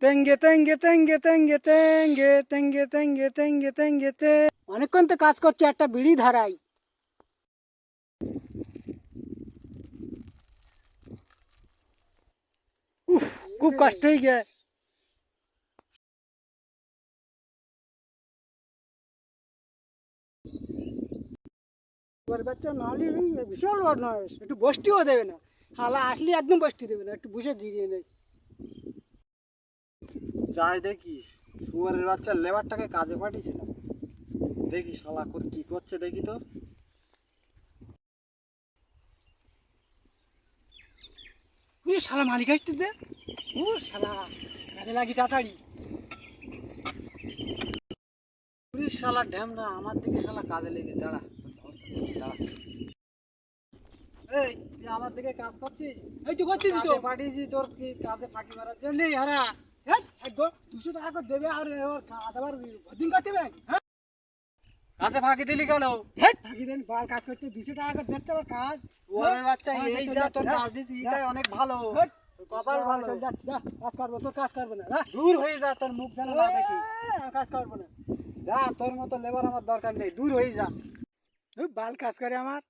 তেঙ্গে তেঙ্গে তেঙ্গে তেঙ্গে তেঙ্গে তেঙ্গে তেঙ্গে তেঙ্গে তেঙ্গে তে অনেকক্ষণ তো কাজ করছে, একটা বিড়ি ধরাই। উফ, খুব কষ্ট হয়ে গে। বাচ্চা নাহলে বিশাল বদমাইশ, একটু বসতিও দেবে না। হালা আসলে একদম বসতে দেবে না, একটু বসে দিয়ে নেই। যাই দেখিস, শুয়ারের বাচ্চা লেবারটাকে কাজে পাঠিয়েছিলাম। দেখি শালা কি করছে দেখি তো। ওই শালা মালিক আসতেছে। ও শালা কাজে লাগি তাড়াতাড়ি। পুলিশ শালা ঢ্যামনা আমার দিকে শালা কাজে লেগে দাঁড়া, তোর ব্যবস্থা করছি দাঁড়া। এই তুই আমার দিকে কাজ করছিস? এই তো করছিস তো। কাজে পাঠিয়েছি তোর কি কাজে ফাঁকি মারার জন্যই হারা। হ্যাঁ, 200 টাকা করে দেবে আর কাজ আবার দিন করতে হবে। হ্যাঁ, কাজে ফাঁকি দিলি কেন? হ্যাঁ, ফাঁকি দেন, বাল কাজ করতে 200 টাকা করে দেখতে আবার কাজ। শুয়ারের বাচ্চা এই যা তোর হ্যাঁ, কাজ দিছি এটাই অনেক ভালো। হ্যাঁ, তোর কপাল ভালো। চল যাচ্ছি, যা, কাজ করবো, তোর কাজ করবো না। যা। দূর হয়ে যা, তোর মুখ যেন না দেখি। কাজ করবো না। যা, তোর মতো লেবার আমার দরকার নেই, দূর হয়ে যা। বাল কাজ করে আমার।